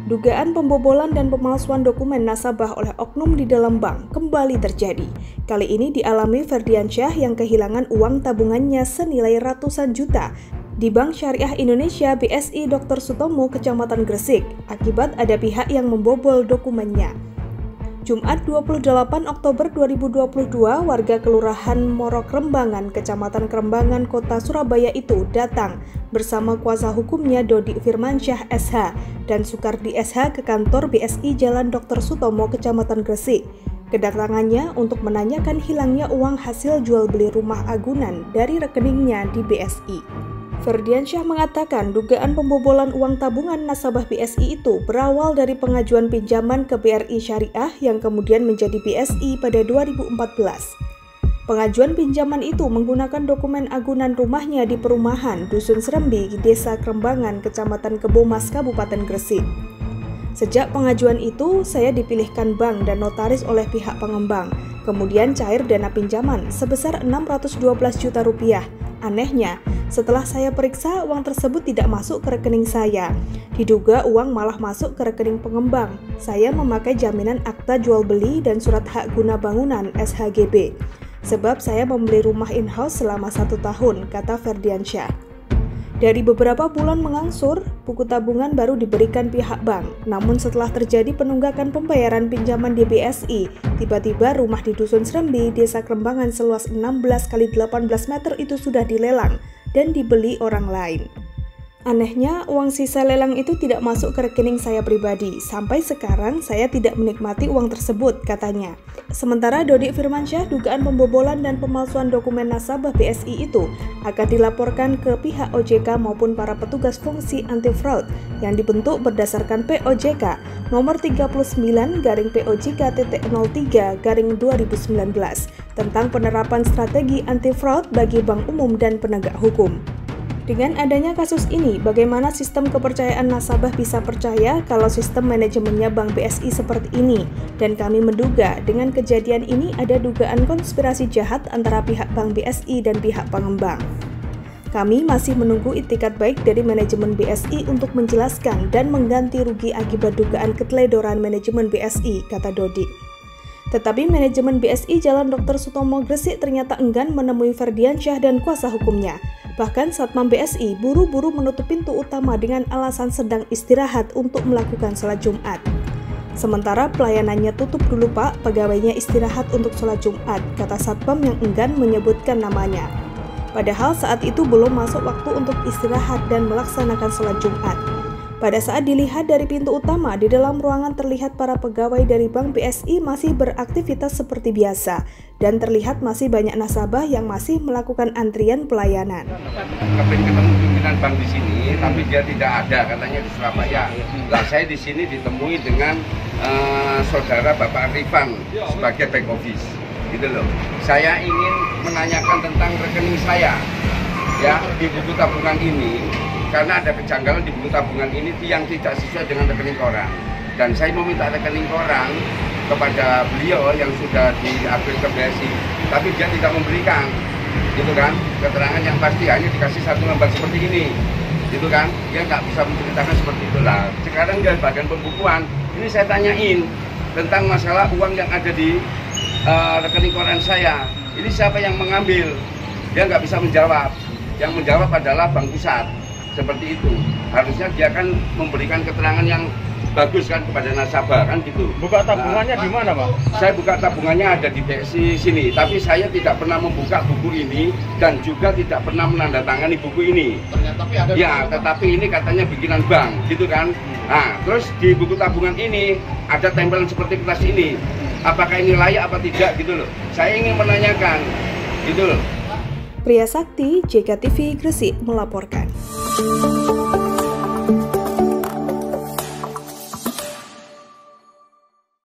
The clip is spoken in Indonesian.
Dugaan pembobolan dan pemalsuan dokumen nasabah oleh oknum di dalam bank kembali terjadi. Kali ini dialami Ferdiansyah yang kehilangan uang tabungannya senilai ratusan juta di Bank Syariah Indonesia BSI Dr. Sutomo, Kecamatan Gresik, akibat ada pihak yang membobol dokumennya. Jumat 28 Oktober 2022, warga Kelurahan Morokrembangan, Kecamatan Krembangan, Kota Surabaya itu datang bersama kuasa hukumnya Dodi Firmansyah SH dan Sukardi SH ke kantor BSI Jalan Dr. Sutomo, Kecamatan Gresik. Kedatangannya untuk menanyakan hilangnya uang hasil jual beli rumah agunan dari rekeningnya di BSI. Ferdiansyah mengatakan dugaan pembobolan uang tabungan nasabah BSI itu berawal dari pengajuan pinjaman ke BRI Syariah yang kemudian menjadi BSI pada 2014. Pengajuan pinjaman itu menggunakan dokumen agunan rumahnya di perumahan Dusun Serembi, Desa Krembangan, Kecamatan Kebomas, Kabupaten Gresik. Sejak pengajuan itu, saya dipilihkan bank dan notaris oleh pihak pengembang. Kemudian cair dana pinjaman sebesar 612 juta rupiah. Anehnya, setelah saya periksa, uang tersebut tidak masuk ke rekening saya. Diduga uang malah masuk ke rekening pengembang. Saya memakai jaminan akta jual beli dan surat hak guna bangunan SHGB. Sebab saya membeli rumah in-house selama 1 tahun, kata Ferdiansyah. Dari beberapa bulan mengangsur, buku tabungan baru diberikan pihak bank. Namun setelah terjadi penunggakan pembayaran pinjaman di BSI, tiba-tiba rumah di Dusun Serembi, Desa Krembangan seluas 16 x 18 meter itu sudah dilelang dan dibeli orang lain. Anehnya, uang sisa lelang itu tidak masuk ke rekening saya pribadi. Sampai sekarang saya tidak menikmati uang tersebut, katanya. Sementara Dodi Firmansyah, dugaan pembobolan dan pemalsuan dokumen nasabah BSI itu akan dilaporkan ke pihak OJK maupun para petugas fungsi anti-fraud yang dibentuk berdasarkan POJK nomor 39-POJK-03-2019 tentang penerapan strategi anti-fraud bagi bank umum dan penegak hukum. Dengan adanya kasus ini, bagaimana sistem kepercayaan nasabah bisa percaya kalau sistem manajemennya Bank BSI seperti ini? Dan kami menduga dengan kejadian ini ada dugaan konspirasi jahat antara pihak Bank BSI dan pihak pengembang. Kami masih menunggu itikat baik dari manajemen BSI untuk menjelaskan dan mengganti rugi akibat dugaan keteledoran manajemen BSI, kata Dodi. Tetapi manajemen BSI Jalan Dr. Sutomo Gresik ternyata enggan menemui Ferdiansyah dan kuasa hukumnya. Bahkan Satpam BSI buru-buru menutup pintu utama dengan alasan sedang istirahat untuk melakukan sholat Jumat. Sementara pelayanannya tutup dulu Pak, pegawainya istirahat untuk sholat Jumat, kata Satpam yang enggan menyebutkan namanya. Padahal saat itu belum masuk waktu untuk istirahat dan melaksanakan sholat Jumat. Pada saat dilihat dari pintu utama, di dalam ruangan terlihat para pegawai dari Bank BSI masih beraktivitas seperti biasa dan terlihat masih banyak nasabah yang masih melakukan antrian pelayanan. Keping ketemu pimpinan bank di sini, tapi dia tidak ada, katanya di Surabaya. Lah saya di sini ditemui dengan saudara Bapak Rifan sebagai back office, gitu loh. Saya ingin menanyakan tentang rekening saya, ya di buku tabungan ini. Karena ada kejanggalan di buku tabungan ini yang tidak sesuai dengan rekening koran. Dan saya meminta rekening koran kepada beliau yang sudah diambil ke BSI, tapi dia tidak memberikan, gitu kan, keterangan yang pasti, hanya dikasih 1 lembar seperti ini, gitu kan, dia nggak bisa menceritakan seperti itulah. Sekarang dari bagian pembukuan, ini saya tanyain tentang masalah uang yang ada di rekening koran saya, ini siapa yang mengambil, dia nggak bisa menjawab, yang menjawab adalah Bank Pusat. Seperti itu, harusnya dia kan memberikan keterangan yang bagus kan kepada nasabah kan gitu. Buka tabungannya di mana Pak? Saya buka tabungannya ada di BSI sini, tapi saya tidak pernah membuka buku ini dan juga tidak pernah menandatangani buku ini. Tetapi ini katanya bikinan bank, gitu kan. Nah, terus di buku tabungan ini ada tempelan seperti kertas ini. Apakah ini layak apa tidak gitu loh? Saya ingin menanyakan, gitu loh. Pria Sakti, JKTV Gresik melaporkan.